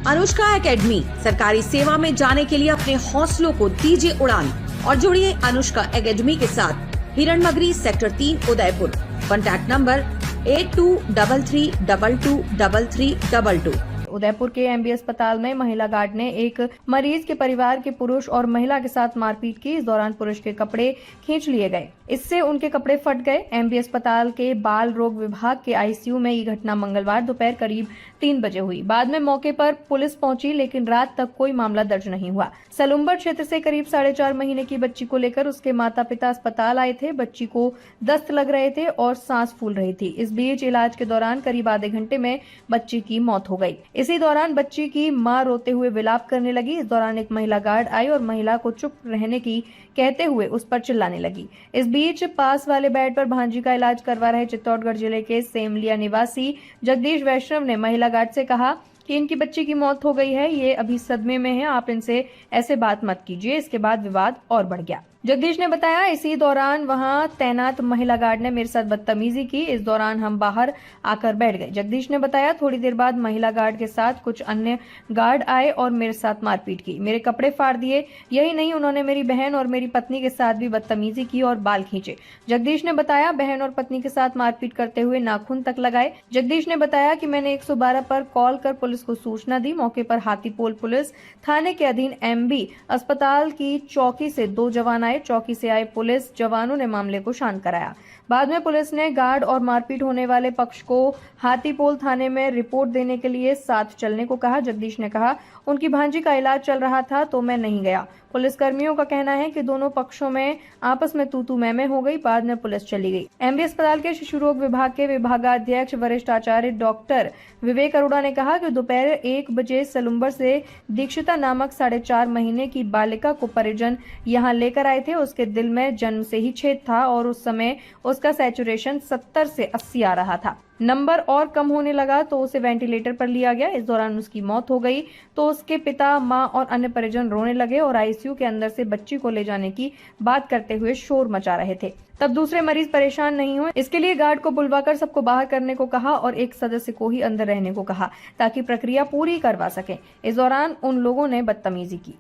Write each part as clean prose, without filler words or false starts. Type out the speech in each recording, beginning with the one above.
Anushka academy, सरकारी सेवा में जाने के लिए अपने हौसलों को दीजिए उड़ान और जुड़िए अनुष्का एकेडमी के साथ। Hiranmagri sector 3 Udaipur. Contact number 8233223322। Udaipur के एमबी अस्पताल में महिला गार्ड ने एक मरीज के परिवार के पुरुष और महिला के साथ मारपीट की। इस दौरान पुरुष के कपड़े खींच लिए गए, इससे उनके कपड़े फट गए। एमबी अस्पताल के बाल रोग विभाग के आईसीयू में ये घटना मंगलवार दोपहर करीब 3 बजे हुई। बाद में मौके पर पुलिस पहुंची, लेकिन रात तक कोई मामला दर्ज नहीं हुआ। सलुम्बर क्षेत्र से करीब 4.5 महीने की बच्ची को लेकर उसके माता पिता अस्पताल आए थे। बच्ची को दस्त लग रहे थे और सांस फूल रही थी। इस बीच इलाज के दौरान करीब आधे घंटे में बच्ची की मौत हो गई। इसी दौरान बच्ची की मां रोते हुए विलाप करने लगी। इस दौरान एक महिला गार्ड आई और महिला को चुप रहने की कहते हुए उस पर चिल्लाने लगी। इस बीच पास वाले बेड पर भांजी का इलाज करवा रहे चित्तौड़गढ़ जिले के सेमलिया निवासी जगदीश वैष्णव ने महिला गार्ड से कहा कि इनकी बच्ची की मौत हो गई है, ये अभी सदमे में है, आप इनसे ऐसे बात मत कीजिए। इसके बाद विवाद और बढ़ गया। जगदीश ने बताया, इसी दौरान वहां तैनात महिला गार्ड ने मेरे साथ बदतमीजी की। इस दौरान हम बाहर आकर बैठ गए। जगदीश ने बताया, थोड़ी देर बाद महिला गार्ड के साथ कुछ अन्य गार्ड आए और मेरे साथ मारपीट की, मेरे कपड़े फाड़ दिए। यही नहीं, उन्होंने मेरी बहन और मेरी पत्नी के साथ भी बदतमीजी की और बाल खींचे। जगदीश ने बताया, बहन और पत्नी के साथ मारपीट करते हुए नाखून तक लगाए। जगदीश ने बताया कि मैंने 112 पर कॉल कर पुलिस को सूचना दी। मौके पर हाथीपोल पुलिस थाने के अधीन एमबी अस्पताल की चौकी से 2 जवान आए। चौकी से आए पुलिस जवानों ने मामले को शांत कराया। बाद में पुलिस ने गार्ड और मारपीट होने वाले पक्ष को हाथीपोल थाने में रिपोर्ट देने के लिए साथ चलने को कहा। जगदीश ने कहा, उनकी भांजी का इलाज चल रहा था तो मैं नहीं गया। पुलिसकर्मियों का कहना है कि दोनों पक्षों में आपस में तू-तू मैं हो गई। बाद में पुलिस चली गई। एमबी अस्पताल के शिशु रोग विभाग के विभागाध्यक्ष वरिष्ठ आचार्य डॉक्टर विवेक अरोड़ा ने कहा कि दोपहर 1 बजे सलुम्बर से दीक्षिता नामक 4.5 महीने की बालिका को परिजन यहां लेकर आए थे। उसके दिल में जन्म से ही छेद था और उस समय उसका सैचुरेशन 70 से 80 आ रहा था। नंबर और कम होने लगा तो उसे वेंटिलेटर पर लिया गया। इस दौरान उसकी मौत हो गई तो उसके पिता, मां और अन्य परिजन रोने लगे और आईसीयू के अंदर से बच्ची को ले जाने की बात करते हुए शोर मचा रहे थे। तब दूसरे मरीज परेशान नहीं हुए, इसके लिए गार्ड को बुलवाकर सबको बाहर करने को कहा और एक सदस्य को ही अंदर रहने को कहा ताकि प्रक्रिया पूरी करवा सके। इस दौरान उन लोगों ने बदतमीजी की।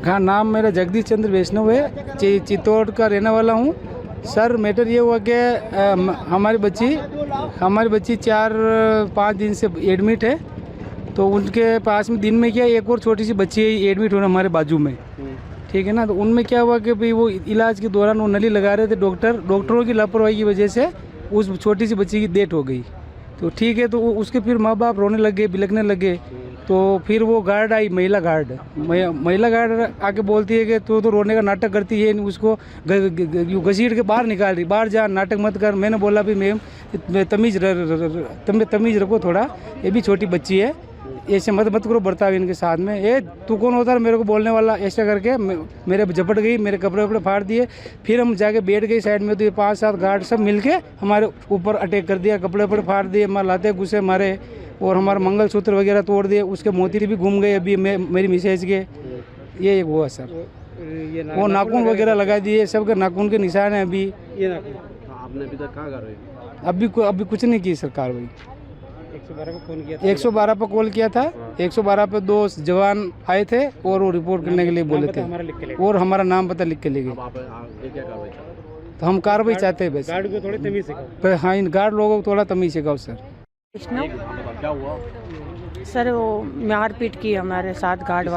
हाँ, नाम मेरा जगदीश चंद्र वैष्णव है, चित्तौड़ का रहने वाला हूँ। सर, मैटर ये हुआ कि हमारी बच्ची 4-5 दिन से एडमिट है। तो उनके पास में दिन में क्या एक और छोटी सी बच्ची एडमिट होना हमारे बाजू में, ठीक है ना। तो उनमें क्या हुआ कि भाई वो इलाज के दौरान वो नली लगा रहे थे। डॉक्टरों की लापरवाही की वजह से उस छोटी सी बच्ची की डेथ हो गई। तो ठीक है, तो उसके फिर माँ बाप रोने लगे, बिलखने लगे। तो फिर वो गार्ड आई, महिला गार्ड आके बोलती है कि तू तो रोने का नाटक करती है, उसको घसीट के बाहर निकाल रही, बाहर जा, नाटक मत कर। मैंने बोला भी मैम तमीज रखो थोड़ा, ये भी छोटी बच्ची है, ऐसे मत करो बर्ताव इनके साथ में। ए तू कौन होता है मेरे को बोलने वाला, ऐसा करके मेरे झपट गई, मेरे कपड़े वपड़े फाड़ दिए। फिर हम जाके बैठ गए साइड में, तो ये 5-7 गार्ड सब मिलके हमारे ऊपर अटैक कर दिया, कपड़े वपड़े फाड़ दिए, हमारे लाते घुसे मारे और हमारा मंगलसूत्र वगैरह तोड़ दिए। उसके मोती भी घूम गए अभी मेरी मिसेज के। ये एक हुआ सर, वो नाखून वगैरह लगा दिए, सबके नाखून के निशान है अभी। ये नाखून आपने अभी तक कहाँ कर रहे हैं? अभी कुछ नहीं की सर कार्रवाई। 112 पर फोन किया था? 112 पर कॉल किया था। 112 पे 2 जवान आए थे और वो रिपोर्ट करने के लिए बोले थे और हमारा नाम पता लिख के ले गए। तो हम कार्रवाई चाहते हैं बस। गार्ड को थोड़ी तमीज सिखाओ। हाँ, इन गार्ड लोगों को थोड़ा तमीज सिखाओ सर। क्या हुआ सर? वो मारपीट की हमारे साथ गार्ड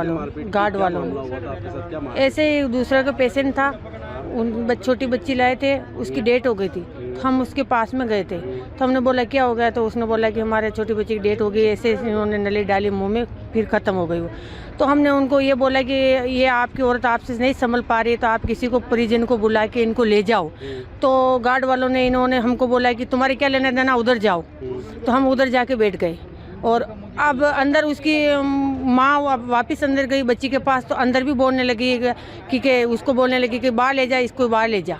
वालों ने। ऐसे ही दूसरे का पेशेंट था, उन छोटी बच्ची लाए थे, उसकी डेट हो गई थी। तो हम उसके पास में गए थे, तो हमने बोला क्या हो गया? तो उसने बोला कि हमारे छोटी बच्ची की डेट हो गई, ऐसे उन्होंने नली डाली मुंह में, फिर ख़त्म हो गई वो। तो हमने उनको ये बोला कि ये आपकी औरत आपसे नहीं संभल पा रही, तो आप किसी को परिजन को बुला के इनको ले जाओ। तो गार्ड वालों ने इन्होंने हमको बोला कि तुम्हारे क्या लेना देना, उधर जाओ। तो हम उधर जाके बैठ गए और अब अंदर उसकी माँ वापस अंदर गई बच्ची के पास, तो अंदर भी बोलने लगी कि उसको बोलने लगी कि बाहर ले जा, इसको बाहर ले जा।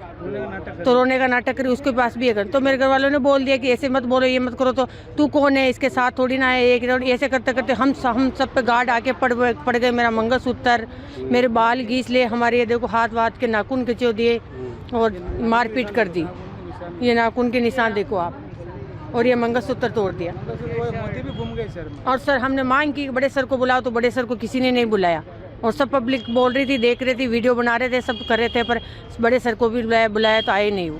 तो रोने का नाटक करी, उसके पास भी है। तो मेरे घर वालों ने बोल दिया कि ऐसे मत बोलो, ये मत करो, तो तू कौन है, इसके साथ थोड़ी ना है। एक ऐसे करते करते हम सब पे गार्ड आके पड़ गए। मेरा मंगलसूत्र, मेरे बाल घींच लिए, हमारे ये देखो हाथ के नाखून खिंचो दिए और मारपीट कर दी। ये नाखून के निशान देखो आप। और ये मंगलसूत्र तोड़ दिया। मोती भी घूम गए सर में। और सर हमने मांग की बड़े सर को बुलाओ, तो बड़े सर को किसी ने नहीं बुलाया। और सब पब्लिक बोल रही थी, देख रहे थे, वीडियो बना रहे थे, सब कर रहे थे, पर बड़े सर को भी बुलाया तो आए नहीं वो।